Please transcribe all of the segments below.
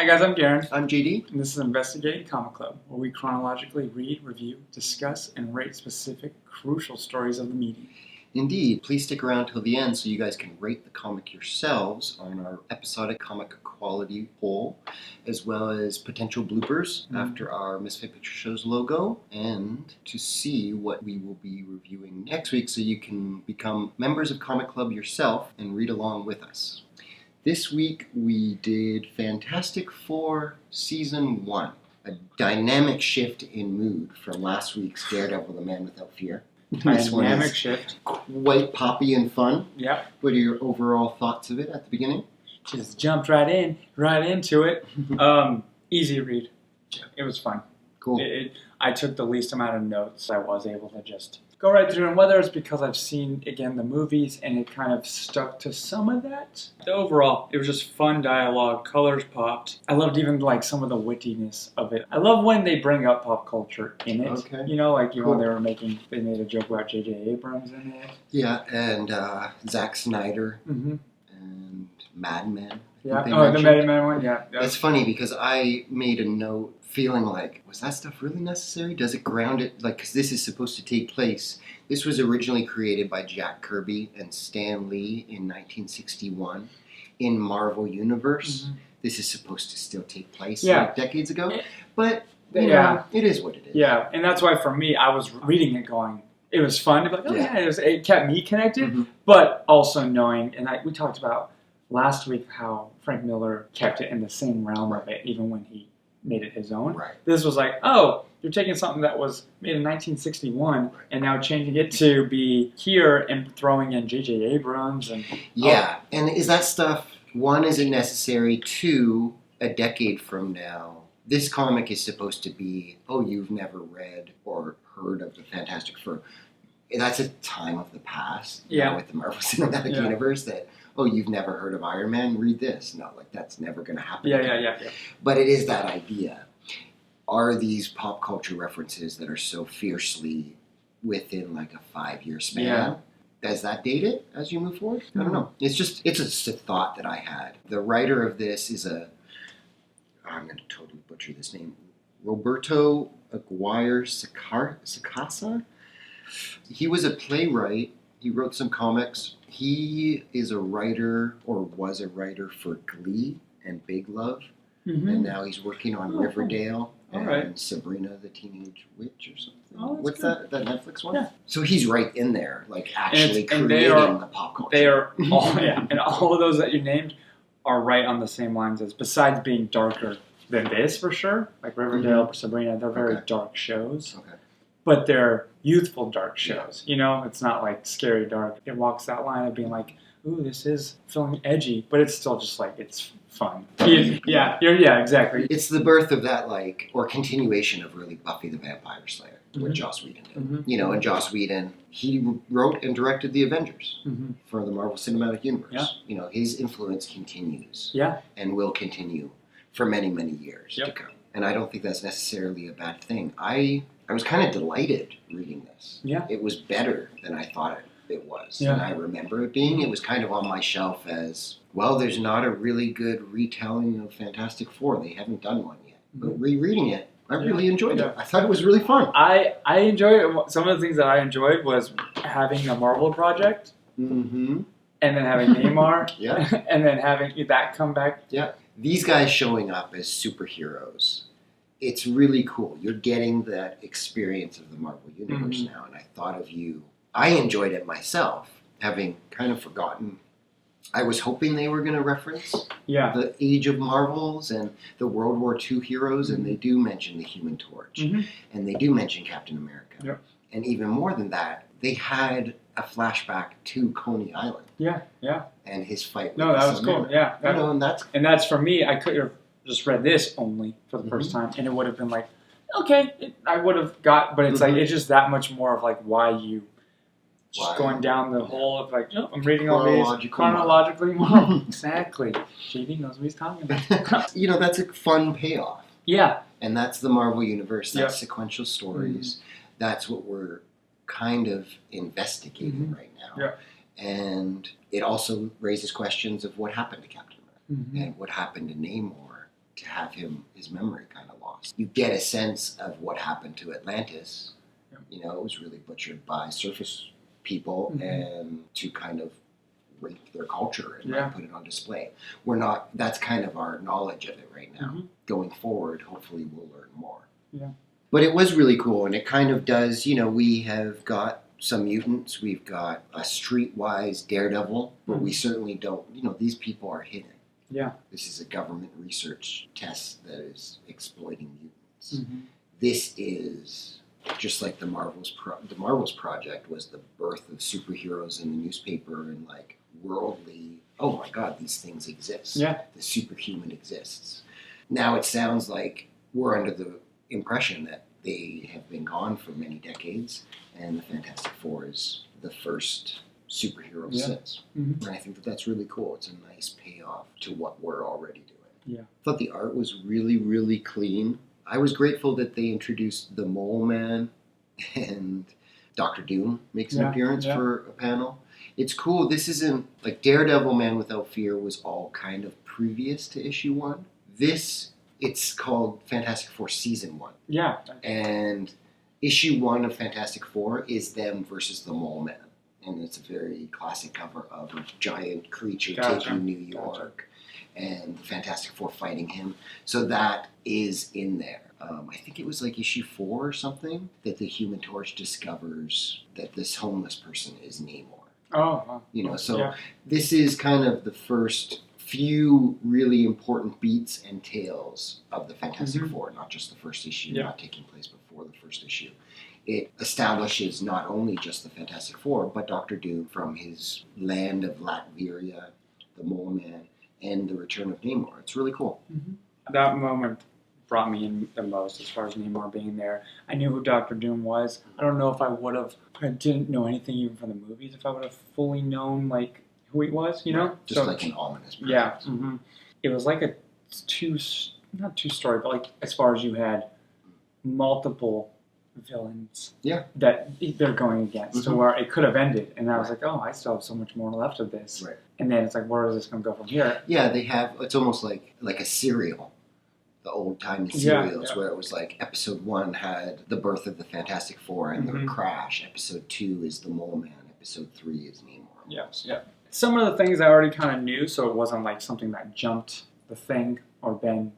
Hi guys, I'm Garen. I'm JD. And this is Investigating Comic Club, where we chronologically read, review, discuss, and rate specific crucial stories of the medium. Indeed. Please stick around till the end so you guys can rate the comic yourselves on our episodic comic quality poll, as well as potential bloopers after our Misfit Picture Show's logo, and to see what we will be reviewing next week so you can become members of Comic Club yourself and read along with us. This week we did Fantastic Four Season 1, a dynamic shift in mood from last week's Daredevil, the Man Without Fear. This one Dynamic is shift. quite poppy and fun. Yep. What are your overall thoughts of it at the beginning? Just jumped right into it. Easy read. It was fun. Cool. I took the least amount of notes. I was able to just go right through, and whether it's because I've seen, again, the movies, and it kind of stuck to some of that. Overall, it was just fun dialogue, colors popped. I loved even, like, some of the wittiness of it. I love when they bring up pop culture in it. Okay. You know, like, Cool. when they made a joke about J.J. Abrams in it. Yeah, and Zack Snyder Mm-hmm. and Mad Men. Yeah. They Oh, the mentioned. Mad Men one, yeah. It's funny because I made a note feeling like, was that stuff really necessary? Does it ground it? Like, because this is supposed to take place. This was originally created by Jack Kirby and Stan Lee in 1961 in Marvel Universe. Mm-hmm. This is supposed to still take place Yeah. decades ago. But, you Yeah. know, it is what it is. Yeah, and that's why for me, I was reading it going, it was fun to be like, oh yeah, it kept me connected, Mhm. but also knowing, and we talked about last week how Frank Miller kept it in the same realm of it, even when he made it his own. Right. This was like, oh, you're taking something that was made in 1961 and now changing it to be here and throwing in J.J. Abrams and Yeah, and is that stuff, one, is it necessary? Two, a decade from now, this comic is supposed to be, oh, you've never read or heard of the Fantastic Four. That's a time of the past now with the Marvel Cinematic Universe that, oh, you've never heard of Iron Man, read this. No, like, that's never going to happen. Yeah. But it is that idea. Are these pop culture references that are so fiercely within like a 5-year span? Yeah. Does that date it as you move forward? I don't know. It's just a thought that I had. The writer of this is I'm going to totally butcher this name, Roberto Aguirre Sacasa. He was a playwright. He wrote some comics. He is a writer, or was a writer, for Glee and Big Love. Mm-hmm. And now he's working on Riverdale and right. Sabrina the Teenage Witch or something. Oh, that's What's good. that Netflix one? Yeah. So he's right in there, like actually And creating the pop culture. They are all, and all of those that you named are right on the same lines as, besides being darker than this for sure, like Riverdale, Sabrina, they're very dark shows. Okay. But they're youthful dark shows. You know, it's not like scary dark. It walks that line of being like, ooh, this is feeling edgy, but it's still just like, it's fun. Yeah, exactly. It's the birth of that, like, or continuation of really Buffy the Vampire Slayer, what Joss Whedon did. Mm-hmm. You know, and Joss Whedon, he wrote and directed the Avengers for the Marvel Cinematic Universe. Yeah. You know, his influence continues. Yeah. And will continue for many, many years Yep. to come. And I don't think that's necessarily a bad thing. I was kind of delighted reading this. Yeah. It was better than I thought it was. Yeah. And I remember it being. It was kind of on my shelf as, well, there's not a really good retelling of Fantastic Four. They haven't done one yet. But rereading it, I really enjoyed it. I thought it was really fun. I enjoyed it. Some of the things that I enjoyed was having a Marvel project, Mm-hmm. and then having Neymar, Yeah. and then having that come back. Yeah. These guys showing up as superheroes, it's really cool. You're getting that experience of the Marvel Universe now, and I thought of you. I enjoyed it myself, having kind of forgotten. I was hoping they were going to reference the Age of Marvels and the World War II heroes, and they do mention the Human Torch, and they do mention Captain America. Yep. And even more than that, they had a flashback to Coney Island. Yeah. And his fight with No, that the was cool. Submariner. Yeah. You know, and that's for me. I could have just read this only for the first time, and it would have been like, okay, I would have got, but it's like, it's just that much more of like why you just going down the whole of like, I'm reading all these chronologically. Exactly. JD knows what he's talking about. You know, that's a fun payoff. Yeah. And that's the Marvel Universe. That's sequential stories. That's what we're kind of investigating right now. Yeah. And it also raises questions of what happened to Captain America and what happened to Namor to have his memory kind of lost. You get a sense of what happened to Atlantis. You know, it was really butchered by surface people and to kind of rape their culture and put it on display. That's kind of our knowledge of it right now. Going forward, hopefully we'll learn more. Yeah. But it was really cool, and it kind of does, you know, we have got some mutants, we've got a streetwise Daredevil, but we certainly don't, you know, these people are hidden. Yeah. This is a government research test that is exploiting mutants. This is just like the Marvels project was the birth of superheroes in the newspaper and like worldly, oh my God, these things exist. Yeah. The superhuman exists. Now it sounds like we're under the impression that they have been gone for many decades, and the Fantastic Four is the first superhero since. And I think that that's really cool. It's a nice payoff to what we're already doing. Yeah. I thought the art was really, really clean. I was grateful that they introduced the Mole Man, and Dr. Doom makes an appearance for a panel. It's cool. This isn't like Daredevil Man Without Fear was all kind of previous to issue 1. It's called Fantastic Four Season 1. Yeah. And issue 1 of Fantastic Four is them versus the Mole Man. And it's a very classic cover of a giant creature taking New York and the Fantastic Four fighting him. So that is in there. I think it was like issue 4 or something that the Human Torch discovers that this homeless person is Namor. Oh. Wow. You know, so this is kind of the first few really important beats and tales of the Fantastic Four, not just the first issue, not taking place before the first issue. It establishes not only just the Fantastic Four, but Dr. Doom from his land of Latveria, the Mole Man, and the return of Namor. It's really cool. That moment brought me in the most as far as Namor being there. I knew who Dr. Doom was. I don't know if I would have, I didn't know anything even from the movies, if I would have fully known, like, who he was, you know? Just so, like an ominous presence. Yeah. It was like a not two-story, but like as far as you had multiple villains that they're going against to where it could have ended. And I was like, oh, I still have so much more left of this. And then it's like, where is this going to go from here? Yeah, they have, it's almost like a serial. The old-timey serials where it was like episode 1 had the birth of the Fantastic Four and the crash. Episode 2 is the Mole Man. Episode 3 is Namor. Yeah. Some of the things I already kind of knew, so it wasn't like something that jumped the Thing or Ben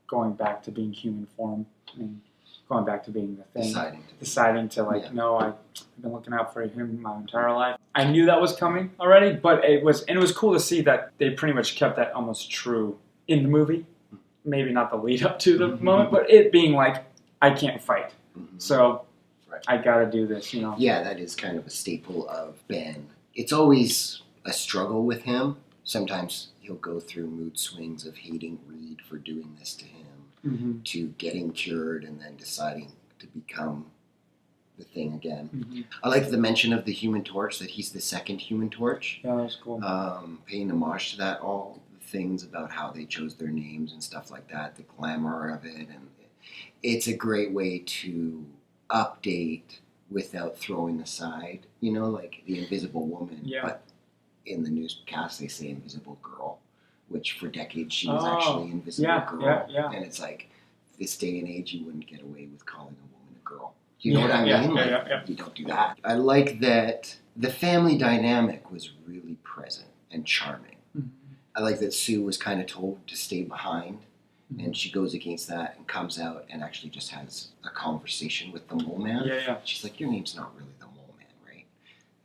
going back to being human form and going back to being the Thing. Deciding to like, no, I've been looking out for him my entire life. I knew that was coming already, but it was cool to see that they pretty much kept that almost true in the movie. Maybe not the lead up to the moment, but it being like, I can't fight. So I got to do this, you know. Yeah, that is kind of a staple of Ben. It's always a struggle with him. Sometimes he'll go through mood swings of hating Reed for doing this to him, to getting cured and then deciding to become the Thing again. I like the mention of the Human Torch, that he's the second Human Torch. Yeah, that's cool. Paying homage to that, all the things about how they chose their names and stuff like that, the glamour of it. And it's a great way to update without throwing aside, you know, like the Invisible Woman. But in the newscast, they say Invisible Girl, which for decades she was actually Invisible Girl. And it's like, this day and age, you wouldn't get away with calling a woman a girl. Do you know what I mean? You don't do that. I like that the family dynamic was really present and charming. I like that Sue was kind of told to stay behind. And she goes against that and comes out and actually just has a conversation with the Mole Man. She's like, your name's not really the Mole Man, right?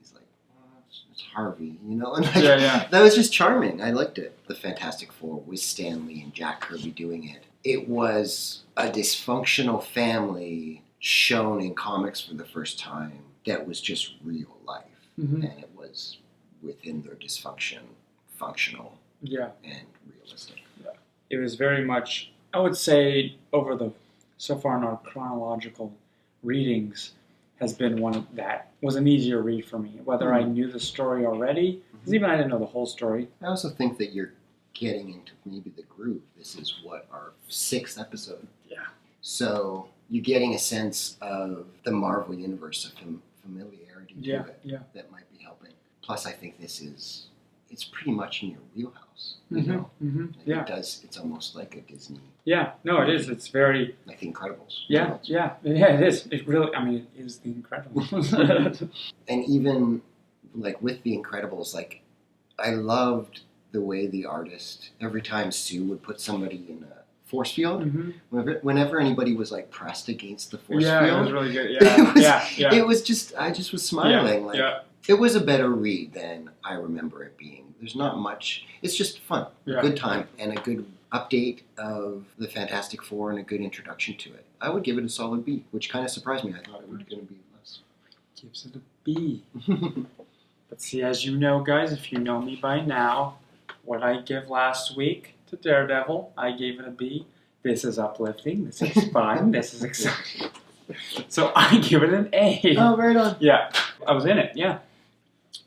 He's like, well, it's Harvey, you know? And like, that was just charming. I liked it. The Fantastic Four with Stan Lee and Jack Kirby doing it. It was a dysfunctional family shown in comics for the first time that was just real life. And it was within their dysfunction, functional and realistic. It was very much, I would say, so far in our chronological readings, has been one that was an easier read for me. Whether I knew the story already, because even I didn't know the whole story. I also think that you're getting into maybe the groove. This is our 6th episode. So you're getting a sense of the Marvel Universe, of familiarity to it that might be helping. Plus, I think this is it's pretty much in your wheelhouse. You Mm-hmm. know, Mm-hmm. Yeah. it does. It's almost like a Disney. Yeah. No, it is. It's very. Like The Incredibles. Yeah. Yeah. Yeah. It is. It really. I mean, it is The Incredibles. And even like with The Incredibles, like I loved the way the artist every time Sue would put somebody in a force field. Mm-hmm. Whenever anybody was like pressed against the force Yeah, field, it was really good. Yeah. it was just I just was smiling. Like Yeah. it was a better read than I remember it being. There's not much. It's just fun, Yeah. good time, and a good update of the Fantastic Four and a good introduction to it. I would give it a solid B, which kind of surprised me. I thought it was going to be less. Gives it a B. But see, as you know, guys, if you know me by now, what I give last week to Daredevil, I gave it a B. This is uplifting. This is fun. This is exciting. So I give it an A. Oh, right on. Yeah, I was in it. Yeah.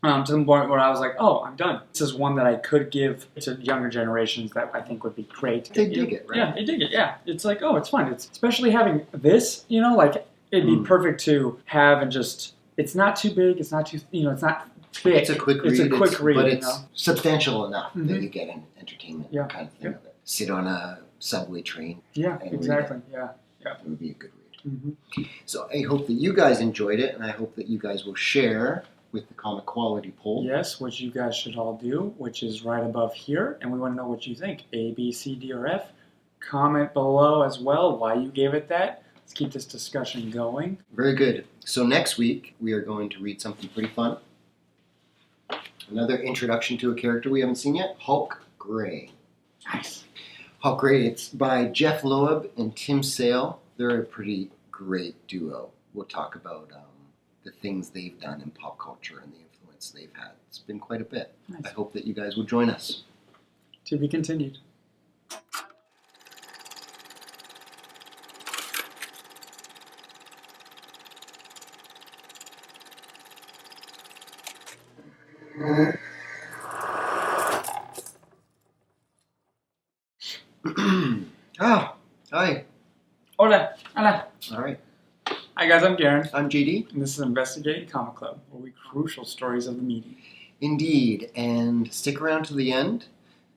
To the point where I was like, oh, I'm done. This is one that I could give to younger generations that I think would be great. They dig it, right? Yeah, they dig it. Yeah, it's like, oh, it's fun. It's especially having this. You know, like it'd be perfect to have and just. It's not too big. It's not too. It's not. Thick. It's a quick read. It's a quick read, but you it's know? substantial enough that you get an entertainment kind of thing Yeah. of it. Sit on a subway train. Yeah, and exactly. read it. Yeah. It would be a good read. Mm-hmm. So I hope that you guys enjoyed it, and I hope that you guys will share with the Comic Quality poll. Yes, which you guys should all do, which is right above here, and we want to know what you think. A, B, C, D, or F. Comment below as well why you gave it that. Let's keep this discussion going. Very good. So next week, we are going to read something pretty fun. Another introduction to a character we haven't seen yet, Hulk Gray. Nice. Hulk Gray, it's by Jeff Loeb and Tim Sale. They're a pretty great duo. We'll talk about the things they've done in pop culture and the influence they've had. It's been quite a bit. Nice. I hope that you guys will join us. To be continued. Hi. Hola. Hola. All right. Hi guys, I'm Garen, I'm JD. and this is Investigating Comic Club, where we crucial stories of the media. Indeed. And stick around to the end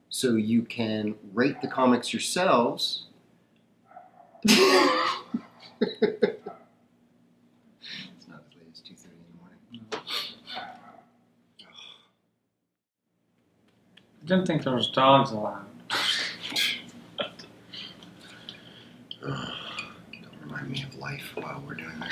so you can rate the comics yourselves. It's not as late as 2:30 in the morning. I didn't think there was dogs allowed. Don't remind me of life while we're doing this.